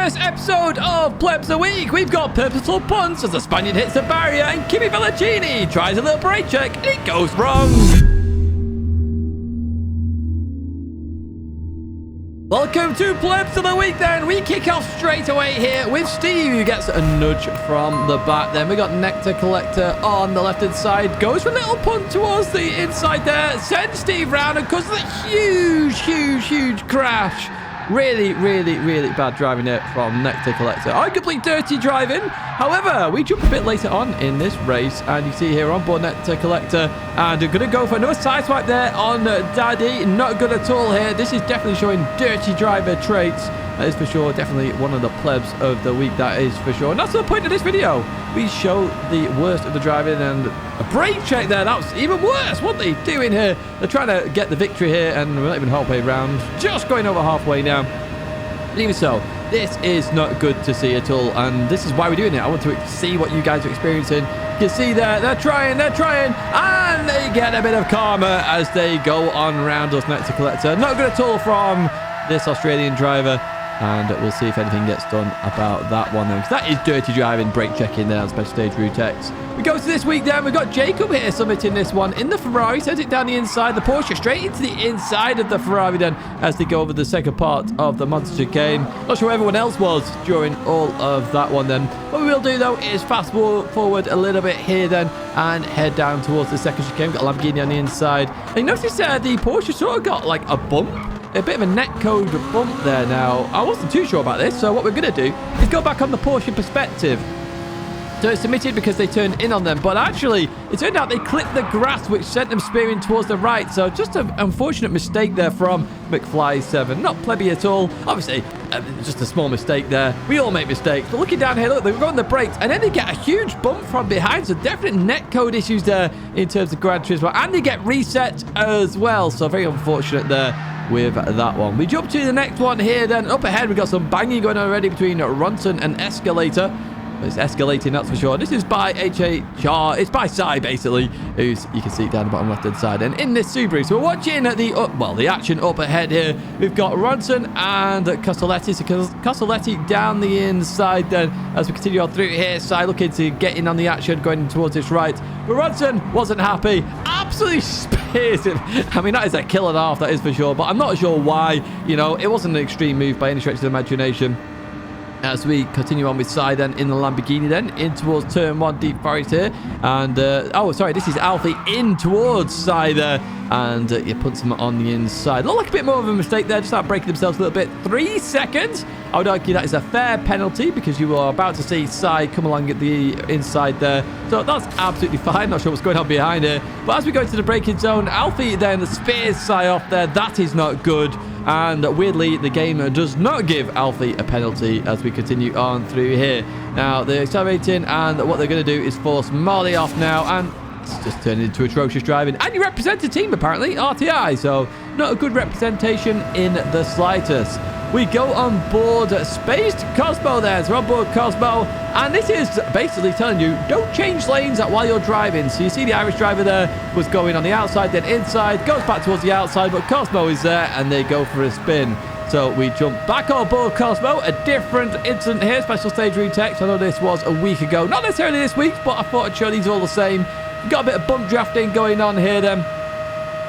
first episode of Plebs a Week, we've got purposeful punts as the Spaniard hits the barrier and Kimi Valentini tries a little brake check and it goes wrong. Welcome to Plebs of the Week then. We kick off straight away here with Steve, who gets a nudge from the back. Then we got Nectar Collector on the left-hand side. Goes for a little punt towards the inside there. Sends Steve round and causes a huge crash. Really bad driving there from Nectar Collector. Arguably dirty driving. However, we jump a bit later on in this race, and you see here on board Nectar Collector, and we're going to go for another side swipe there on Daddy. Not good at all here. This is definitely showing dirty driver traits. That is for sure. Definitely one of the Plebs of the Week. That is for sure. And that's the point of this video. We show the worst of the driving, and a brake check there. That was even worse. What are they doing here? They're trying to get the victory here, and we're not even halfway round. Just going over halfway now. But even so, this is not good to see at all, and this is why we're doing it. I want to see what you guys are experiencing. You can see there, they're trying, and they get a bit of karma as they go on round us. Nectar Collector. Not good at all from this Australian driver. And we'll see if anything gets done about that one then. Because that is dirty driving, brake checking there on Special Stage Route X. We go to this week then. We've got Jacob here submitting this one in the Ferrari. Sends it down the inside. The Porsche straight into the inside of the Ferrari then as they go over the second part of the Monza chicane. Not sure where everyone else was during all of that one then. What we will do though is fast forward a little bit here then and head down towards the second chicane. We've got a Lamborghini on the inside. And you notice the Porsche sort of got like a bump. A bit of a netcode bump there now. I wasn't too sure about this, so what we're going to do is go back on the Porsche perspective. So it's submitted because they turned in on them, but actually, it turned out they clipped the grass, which sent them spearing towards the right. So just an unfortunate mistake there from McFly7. Not plebby at all. Obviously, just a small mistake there. We all make mistakes. But looking down here, look, they've gone the brakes, and then they get a huge bump from behind. So definite netcode issues there in terms of Gran Turismo, and they get reset as well. So very unfortunate there with that one. We jump to the next one here then. Up ahead, we've got some banging going on already between Ronson and Escalator. It's escalating, that's for sure. This is by HHR. It's by Sai, basically, who's, you can see it down the bottom left-hand side. And in this Subaru, so we're watching the action up ahead here. We've got Ronson and Costelletti. So Costelletti down the inside then as we continue on through here. Sai looking to get in on the action, going towards his right. But Ronson wasn't happy. Absolutely spears him. I mean, that is a kill and a half, that is for sure. But I'm not sure why. You know, it wasn't an extreme move by any stretch of the imagination. As we continue on with Sai then in the Lamborghini then in towards turn 1 deep forest here. And this is Alfie in towards Sai there, and you put him on the inside. Looked like a bit more of a mistake there, just start breaking themselves a little bit. 3 seconds. I would argue that is a fair penalty because you are about to see Sai come along at the inside there. So that's absolutely fine. Not sure what's going on behind here. But as we go into the braking zone, Alfie then spears Sai off there. That is not good. And weirdly, the game does not give Alfie a penalty as we continue on through here. Now, they're accelerating, and what they're going to do is force Molly off now, and it's just turned into atrocious driving. And you represent a team, apparently, RTI, so not a good representation in the slightest. We go on board Spaced Cosmo there. So we're on board Cosmo, and this is basically telling you, don't change lanes while you're driving. So you see the Irish driver there was going on the outside, then inside, goes back towards the outside, but Cosmo is there, and they go for a spin. So we jump back on board Cosmo. A different incident here, Special Stage Route X. I know this was a week ago. Not necessarily this week, but I thought I'd show these all the same. We've got a bit of bump drafting going on here then.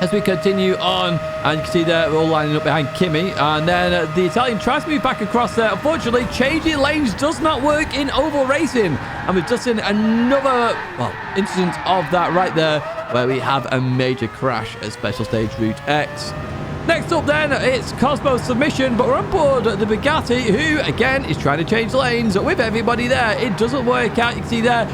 As we continue on, and you can see there we're all lining up behind Kimi, and then the Italian tries to move back across there. Unfortunately, changing lanes does not work in oval racing, and we've just seen another incident of that right there, where we have a major crash at Special Stage Route X. Next up then, it's Cosmo's submission, but we're on board the Bugatti, who again is trying to change lanes with everybody there. It doesn't work out. You can see there,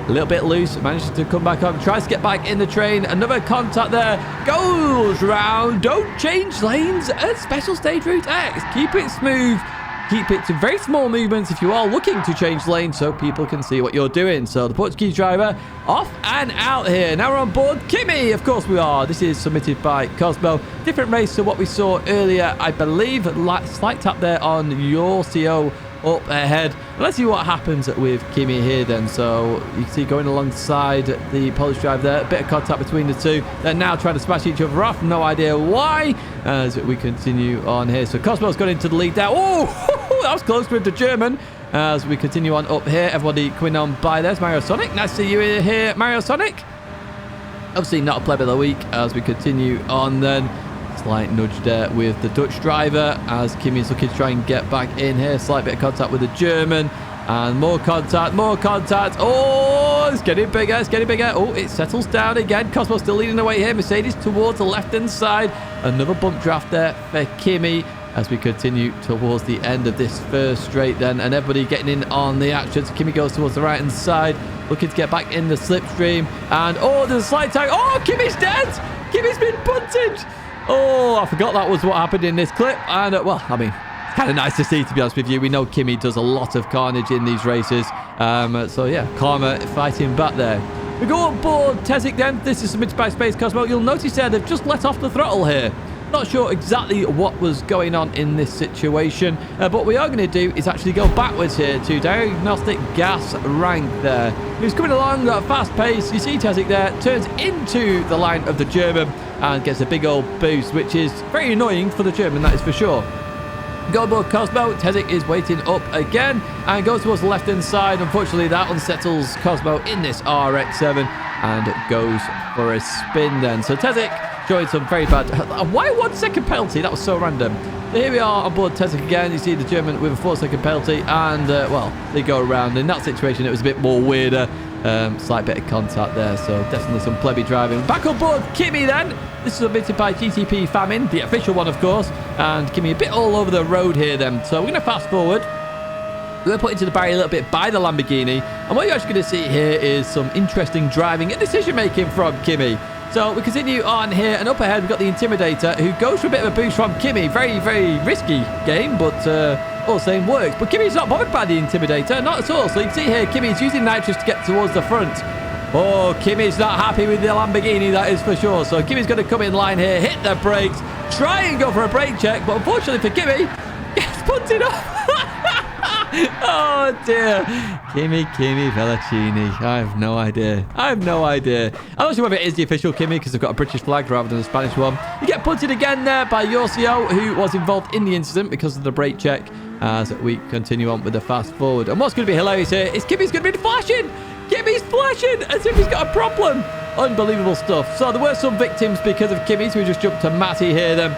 a little bit loose, manages to come back on, tries to get back in the train. Another contact there, goes round. Don't change lanes at Special Stage Route X. Keep it smooth. Keep it to very small movements if you are looking to change lanes so people can see what you're doing. So the Portuguese driver off and out here. Now we're on board Kimi. Of course we are. This is submitted by Cosmo. Different race to what we saw earlier, I believe. Slight tap there on your CO up ahead. Let's see what happens with Kimi here then. So you can see going alongside the Polish driver there, a bit of contact between the two. They're now trying to smash each other off, no idea why, as we continue on here. So Cosmo's got into the lead there. Oh, that was close with the German. As we continue on up here, everybody coming on by. There's Mario Sonic. Nice to see you here, Mario Sonic. Obviously not a pleb of the week as we continue on then. Slight nudge there with the Dutch driver as Kimmy's looking to try and get back in here. Slight bit of contact with the German. And more contact, more contact. Oh, it's getting bigger, it's getting bigger. Oh, it settles down again. Cosmo still leading the way here. Mercedes towards the left-hand side. Another bump draft there for Kimmy as we continue towards the end of this first straight then. And everybody getting in on the action. So Kimmy goes towards the right-hand side, looking to get back in the slipstream. And, oh, there's a slight tag. Oh, Kimmy's dead. Kimmy's been punted. Oh, I forgot that was what happened in this clip. And, well, I mean, it's kind of nice to see, to be honest with you. We know Kimmy does a lot of carnage in these races. So, yeah, Karma fighting back there. We go on board Tezik then. This is submitted by Space Cosmo. You'll notice there they've just let off the throttle here. Not sure exactly what was going on in this situation. But what we are going to do is actually go backwards here to diagnostic gas rank there. He's coming along at a fast pace. You see Tezik there. Turns into the line of the German and gets a big old boost, which is very annoying for the German, that is for sure. Go aboard Cosmo. Tezik is waiting up again and goes towards the left-hand side. Unfortunately, that unsettles Cosmo in this RX-7 and goes for a spin then. So Tezik showing some very bad... Why 1 second penalty? That was so random. So here we are on board Tezik again. You see the German with a 4-second penalty and, well, they go around. In that situation, it was a bit more weirder. Slight bit of contact there, so definitely some plebby driving. Back on board Kimmy then. This is submitted by GTP Famine, the official one, of course. And Kimmy a bit all over the road here then. So we're going to fast forward. We're going to put into the barrier a little bit by the Lamborghini. And what you're actually going to see here is some interesting driving and decision-making from Kimmy. So we continue on here, and up ahead we've got the Intimidator, who goes for a bit of a boost from Kimmy. Very, very risky game, but all the same works. But Kimmy's not bothered by the Intimidator, not at all. So you can see here, Kimmy's using nitrous to get towards the front. Oh, Kimmy's not happy with the Lamborghini, that is for sure. So Kimmy's going to come in line here, hit the brakes, try and go for a brake check, but unfortunately for Kimmy, gets punted off. Oh dear. Kimmy Vellicini. I have no idea. I'm not sure whether it is the official Kimmy because they've got a British flag rather than a Spanish one. You get punted again there by Yorsio, who was involved in the incident because of the brake check, as we continue on with the fast forward. And what's going to be hilarious here is Kimmy's going to be flashing. Kimmy's flashing as if he's got a problem. Unbelievable stuff. So there were some victims because of Kimmy, so we just jumped to Matty here then.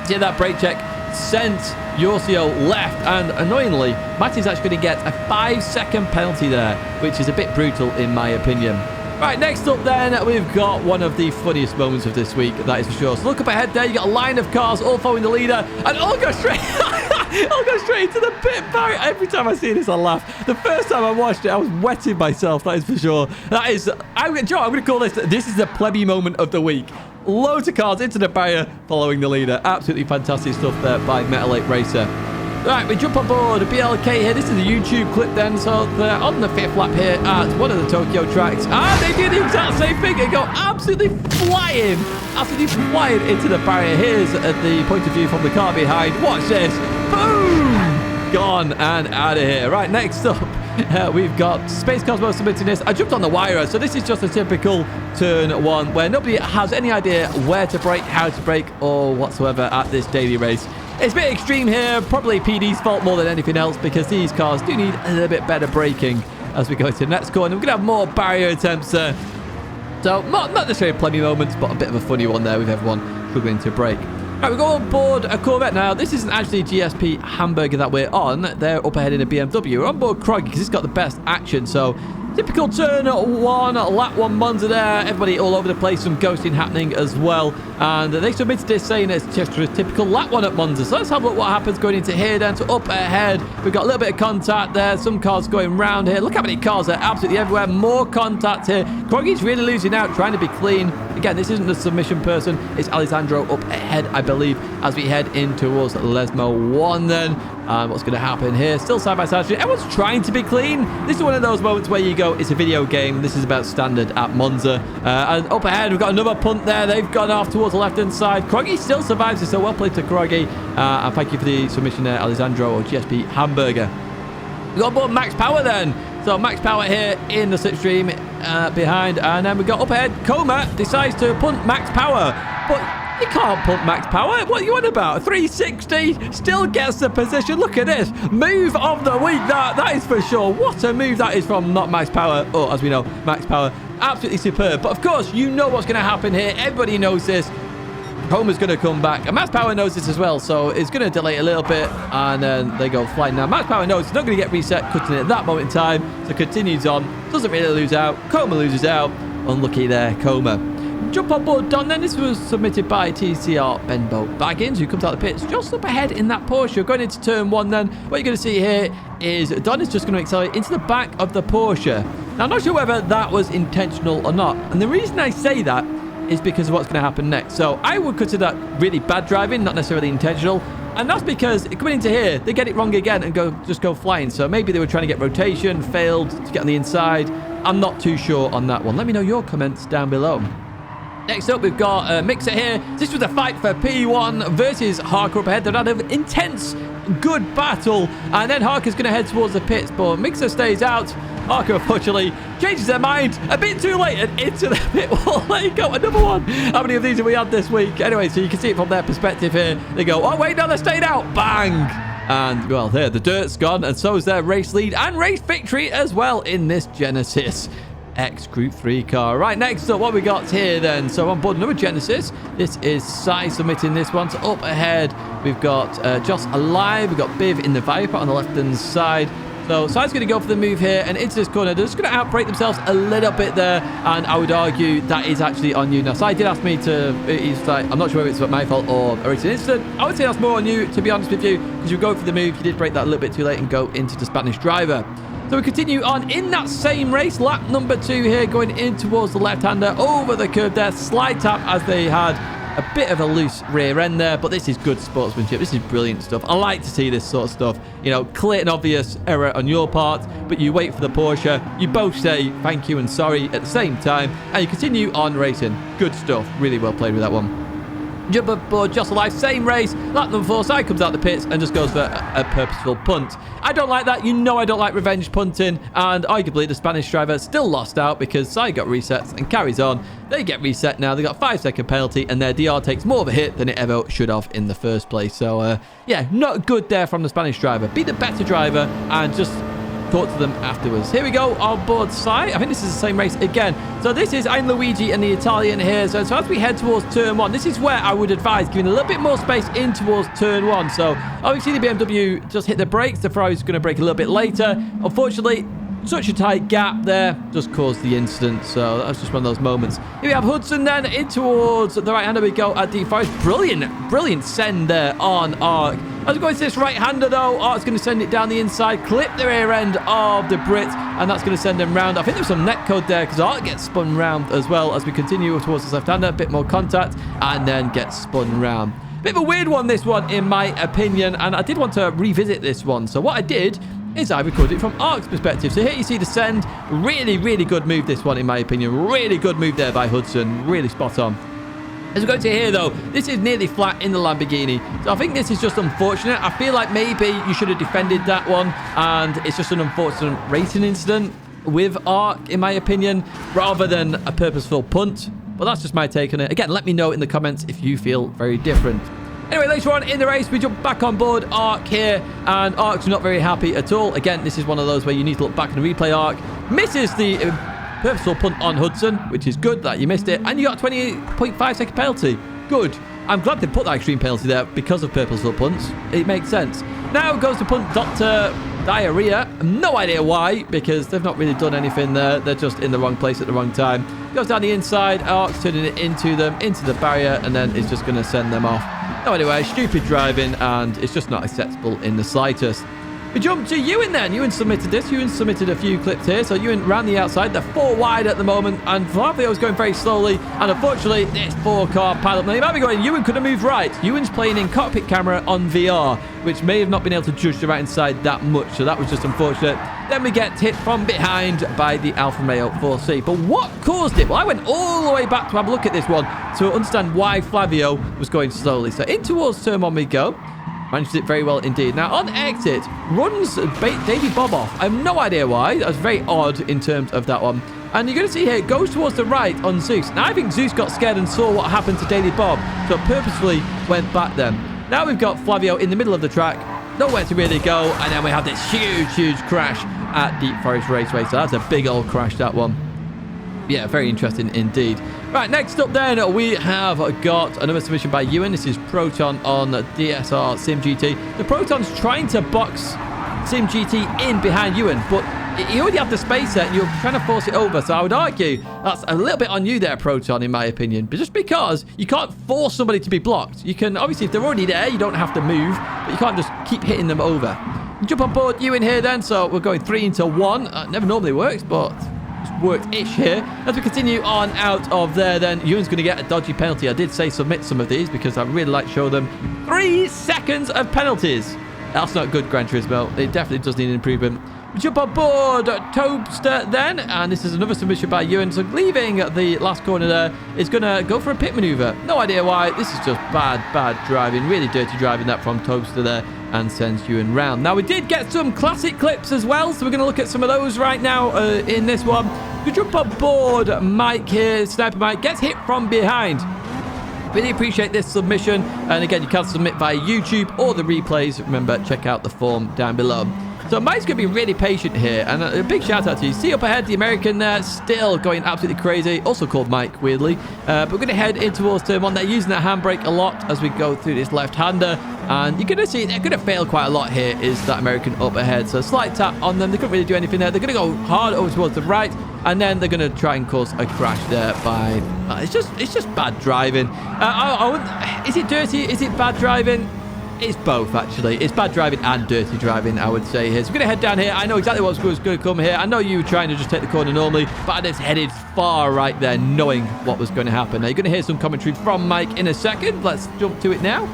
See that brake check sent Yorsio left, and annoyingly Matty's actually going to get a 5-second penalty there, which is a bit brutal in my opinion. Right, next up then we've got one of the funniest moments of this week, that is for sure. So look up ahead there, you got a line of cars all following the leader, and all go straight I'll go straight into the pit barrier. Every time I see this, I laugh. The first time I watched it, I was wetting myself, that is for sure. That is, I'm going to call this is the plebby moment of the week. Loads of cars into the barrier following the leader. Absolutely fantastic stuff there by Metal 8 Racer. Right, we jump on board a BLK here. This is a YouTube clip then. So they're on the 5th lap here at one of the Tokyo tracks. And they do the exact same thing and go absolutely flying into the barrier. Here's the point of view from the car behind. Watch this. Boom! Gone and out of here. Right, next up, we've got Space Cosmo submitting this. I jumped on the wire, so this is just a typical turn 1 where nobody has any idea where to brake, how to brake, or whatsoever at this daily race. It's a bit extreme here, probably PD's fault more than anything else, because these cars do need a little bit better braking as we go to the next corner. We're going to have more barrier attempts there. So, not necessarily plenty of moments, but a bit of a funny one there with everyone struggling to brake. Right, we go on board a Corvette now. This isn't actually a GSP Hamburger that we're on. They're up ahead in a BMW. We're on board Krog because it's got the best action. So, typical turn 1, lap 1 Monza there. Everybody all over the place. Some ghosting happening as well. And they submitted this saying it's just a typical lap 1 at Monza. So let's have a look what happens going into here then. So up ahead, we've got a little bit of contact there. Some cars going round here. Look how many cars are absolutely everywhere. More contact here. Kroggy's really losing out, trying to be clean. Again, this isn't the submission person. It's Alessandro up ahead, I believe, as we head in towards Lesmo 1 then. What's going to happen here? Still side by side. Everyone's trying to be clean. This is one of those moments where you go, it's a video game. This is about standard at Monza. And up ahead, we've got another punt there. They've gone off towards the left-hand side. Kroggy still survives, so well played to Kroggy. And thank you for the submission there, Alessandro, or GSP Hamburger. We've got aboard Max Power then. So Max Power here in the slipstream behind. And then we've got up ahead, Coma decides to punt Max Power. But He can't pump max power. What are you on about? 360. Still gets the position. Look at this. Move of the week. That is for sure. What a move that is from not max power. Oh, as we know, max power. Absolutely superb. But of course, you know what's going to happen here. Everybody knows this. Homer's going to come back. And Max Power knows this as well, so it's going to delay a little bit, and then they go flying. Now, Max Power knows it's not going to get reset, cutting it at that moment in time, so continues on. Doesn't really lose out. Coma loses out. Unlucky there, Coma. Jump on board, Don. Then this was submitted by TCR Benbow Baggins, who comes out of the pits just up ahead in that Porsche. Going into turn 1 then, what you're going to see here is Don is just going to accelerate into the back of the Porsche. Now, I'm not sure whether that was intentional or not, and the reason I say that is because of what's going to happen next. So I would consider that really bad driving, not necessarily intentional. And that's because coming into here, they get it wrong again and just go flying. So maybe they were trying to get rotation, failed to get on the inside. I'm not too sure on that one. Let me know your comments down below. Next up, we've got a Mixer here. This was a fight for P1 versus Harker up ahead. They've had an intense, good battle. And then Harker's going to head towards the pits, but Mixer stays out. Harker, unfortunately, changes their mind a bit too late and into the pit wall. There you go, another one. How many of these have we had this week? Anyway, so you can see it from their perspective here. They go, oh, wait, no, they're staying out. Bang. And, well, there, the dirt's gone, and so is their race lead and race victory as well in this Genesis X Group 3 car. Right, next up, what we got here then? So on board another Genesis. This is Sai submitting this one. So up ahead, we've got Joss Alive. We've got Biv in the Viper on the left-hand side. So Sai's going to go for the move here and into this corner. They're just going to outbrake themselves a little bit there, and I would argue that is actually on you. Now, Sai did ask me to, he's like, I'm not sure if it's my fault or a racing incident. I would say that's more on you, to be honest with you, because you go for the move, you did break that a little bit too late and go into the Spanish driver. So we continue on in that same race, lap number 2 here, going in towards the left-hander, over the curve there, slide tap as they had a bit of a loose rear end there, but this is good sportsmanship. This is brilliant stuff. I like to see this sort of stuff. You know, clear and obvious error on your part, but you wait for the Porsche. You both say thank you and sorry at the same time, and you continue on racing. Good stuff. Really well played with that one. Jump aboard Joss Alive, same race. Lap number 4, Sai comes out the pits and just goes for a purposeful punt. I don't like that. You know I don't like revenge punting. And arguably the Spanish driver still lost out because Sai got resets and carries on. They get reset now. They got a 5-second penalty and their DR takes more of a hit than it ever should have in the first place. So, yeah, not good there from the Spanish driver. Be the better driver and just talk to them afterwards. Here we go on board Sai. I think this is the same race again. So this is I'm Luigi and the Italian here. So as we head towards turn 1, this is where I would advise giving a little bit more space in towards turn 1. So obviously the BMW just hit the brakes. The Ferrari's going to brake a little bit later. Unfortunately, such a tight gap there just caused the incident. So that's just one of those moments. Here we have Hudson then in towards the right-hander. We go at Deep Forest. Brilliant send there on Arc. As we go into this right-hander, though, Art's going to send it down the inside, clip the rear end of the Brit, and that's going to send them round. I think there's some net code there because Art gets spun round as well as we continue towards the left-hander. A bit more contact, and then gets spun round. Bit of a weird one, this one, in my opinion, and I did want to revisit this one. So what I did is I recorded it from Arc's perspective. So here you see the send. Really good move, this one, in my opinion. Really good move there by Hudson. Really spot on. As we go to here, though, this is nearly flat in the Lamborghini. So I think this is just unfortunate. I feel like maybe you should have defended that one, and it's just an unfortunate racing incident with Arc, in my opinion, rather than a purposeful punt. But that's just my take on it. Again, let me know in the comments if you feel very different. Anyway, later on in the race, we jump back on board Arc here, and Arc's not very happy at all. Again, this is one of those where you need to look back in the replay. Arc misses the purposeful punt on Hudson, which is good that you missed it, and you got a 28.5 second penalty. Good. I'm glad they put that extreme penalty there because of purposeful punts. It makes sense. Now goes to punt Dr. Diarrhea. No idea why, because they've not really done anything there. They're just in the wrong place at the wrong time. Goes down the inside. Arc's turning it into them, into the barrier, and then it's just going to send them off. No, anyway, stupid driving, and it's just not acceptable in the slightest. We jump to Ewan then. Ewan submitted this. Ewan submitted a few clips here. So Ewan ran the outside. They're 4 wide at the moment. And Flavio is going very slowly. And unfortunately, this 4-car pilot, now you might be going, Ewan could have moved right. Ewan's playing in cockpit camera on VR, which may have not been able to judge the right side that much. So that was just unfortunate. Then we get hit from behind by the Alfa Romeo 4C. But what caused it? Well, I went all the way back to have a look at this one to understand why Flavio was going slowly. So in towards turn 1 we go. Managed it very well indeed. Now, on exit, runs Davey Bob off. I have no idea why. That was very odd in terms of that one. And you're going to see here, it goes towards the right on Zeus. Now, I think Zeus got scared and saw what happened to Daily Bob, so purposefully went back then. Now we've got Flavio in the middle of the track, nowhere to really go, and then we have this huge crash at Deep Forest Raceway. So that's a big old crash, that one. Yeah, very interesting indeed. Right, next up then, we have got another submission by Ewan. This is Proton on DSR Sim GT. The Proton's trying to box Sim GT in behind Ewan, but he already had the space there. You're trying to force it over. So I would argue that's a little bit on you there, Proton, in my opinion. But just because you can't force somebody to be blocked. You can, obviously, if they're already there, you don't have to move, but you can't just keep hitting them over. Jump on board Ewan here then. So we're going 3 into 1. Never normally works, but worked-ish here. As we continue on out of there, then Ewan's going to get a dodgy penalty. I did say submit some of these because I really like to show them 3 seconds of penalties. That's not good, Gran Turismo. It definitely does need an improvement. We jump on board Toadster then, and this is another submission by Ewan. So leaving the last corner there is going to go for a pit maneuver. No idea why. This is just bad driving. Really dirty driving that from Toadster there, and sends Ewan round. Now, we did get some classic clips as well, so we're going to look at some of those right now in this one. We jump on board Mike here. Sniper Mike gets hit from behind. Really appreciate this submission. And again, you can submit via YouTube or the replays. Remember, check out the form down below. So Mike's going to be really patient here. And a big shout out to you. See up ahead, the American there, still going absolutely crazy. Also called Mike, weirdly. But we're going to head in towards turn 1. They're using that handbrake a lot as we go through this left-hander. And you're going to see they're going to fail quite a lot here, is that American up ahead. So a slight tap on them. They couldn't really do anything there. They're going to go hard over towards the right. And then they're going to try and cause a crash there by... it's just bad driving. Is it dirty? Is it bad driving? It's both, actually. It's bad driving and dirty driving, I would say here. So we're going to head down here. I know exactly what's going to come here. I know you were trying to just take the corner normally, but I just headed far right there, knowing what was going to happen. Now, you're going to hear some commentary from Mike in a second. Let's jump to it now.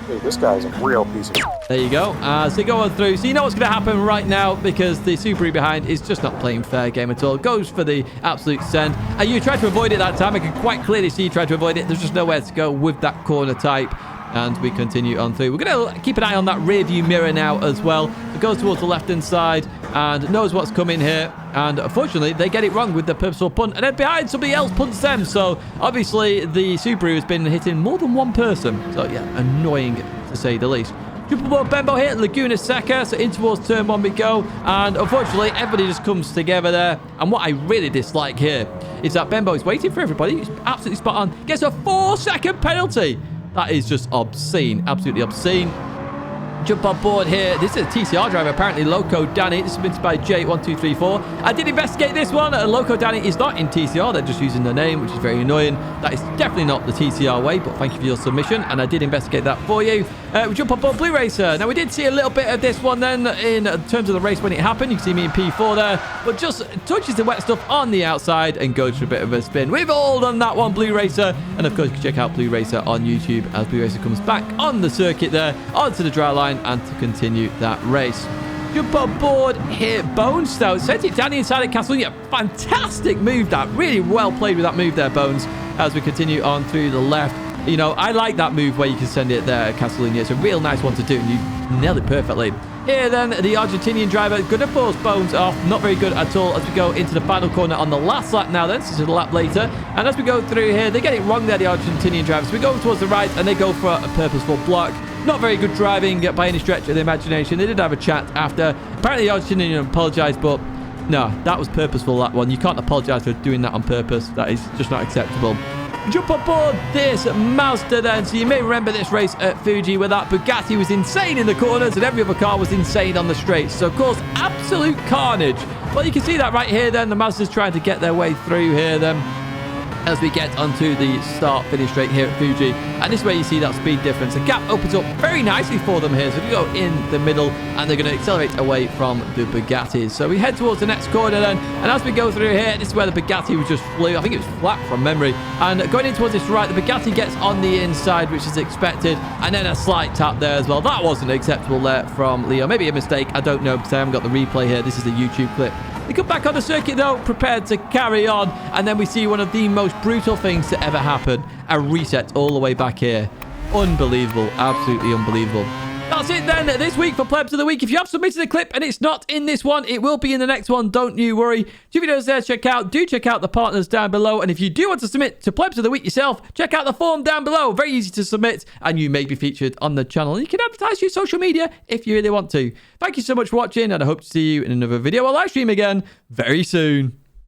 Hey, this guy's a real piece of... There you go. So go on through. So you know what's going to happen right now, because the Subaru behind is just not playing fair game at all. Goes for the absolute send. And you tried to avoid it that time. I can quite clearly see you tried to avoid it. There's just nowhere to go with that corner type. And we continue on through. We're going to keep an eye on that rear view mirror now as well. It goes towards the left-hand side and knows what's coming here. And unfortunately, they get it wrong with the purposeful punt. And then behind, somebody else punts them. So obviously, the Subaru has been hitting more than one person. So yeah, annoying to say the least. Jump aboard Bembo here, Laguna Seca. So in towards turn 1 we go. And unfortunately, everybody just comes together there. And what I really dislike here is that Bembo is waiting for everybody. He's absolutely spot on. Gets a 4-second penalty. That is just obscene. Absolutely obscene. Jump on board here. This is a TCR driver, apparently Loco Danny. This is submitted by J1234. I did investigate this one. Loco Danny is not in TCR. They're just using their name, which is very annoying. That is definitely not the TCR way, but thank you for your submission, and I did investigate that for you. We jump on board Blue Racer. Now, we did see a little bit of this one then in terms of the race when it happened. You can see me in P4 there, but just touches the wet stuff on the outside and goes for a bit of a spin. We've all done that one, Blue Racer. And of course, you can check out Blue Racer on YouTube as Blue Racer comes back on the circuit there, onto the dry line, and to continue that race. Jump on board here, Bones. So sent it down the inside of Castle. Yeah, fantastic move that. Really well played with that move there, Bones, as we continue on through the left. You know, I like that move where you can send it there, Castellini. It's a real nice one to do, and you nailed it perfectly. Here then, the Argentinian driver, going to force Bones off. Not very good at all as we go into the final corner on the last lap now then. This is a lap later. And as we go through here, they get it wrong there, the Argentinian driver. So we go towards the right, and they go for a purposeful block. Not very good driving by any stretch of the imagination. They did have a chat after. Apparently, the Argentinian apologized, but no, that was purposeful, that one. You can't apologize for doing that on purpose. That is just not acceptable. Jump on board this Mazda then. So you may remember this race at Fuji where that Bugatti was insane in the corners and every other car was insane on the straights. So, of course, absolute carnage. Well, you can see that right here then. The Mazda's trying to get their way through here then, as we get onto the start-finish straight here at Fuji. And this is where you see that speed difference. The gap opens up very nicely for them here. So we go in the middle, and they're going to accelerate away from the Bugattis. So we head towards the next corner then. And as we go through here, this is where the Bugatti was just flew. I think it was flat from memory. And going in towards this right, the Bugatti gets on the inside, which is expected. And then a slight tap there as well. That wasn't acceptable there from Leo. Maybe a mistake. I don't know, because I haven't got the replay here. This is the YouTube clip. They come back on the circuit, though, prepared to carry on. And then we see one of the most brutal things to ever happen. A reset all the way back here. Unbelievable. Absolutely unbelievable. That's it then this week for Plebs of the Week. If you have submitted a clip and it's not in this one, it will be in the next one. Don't you worry. 2 videos there to check out. Do check out the partners down below. And if you do want to submit to Plebs of the Week yourself, check out the form down below. Very easy to submit and you may be featured on the channel. And you can advertise your social media if you really want to. Thank you so much for watching and I hope to see you in another video or live stream again very soon.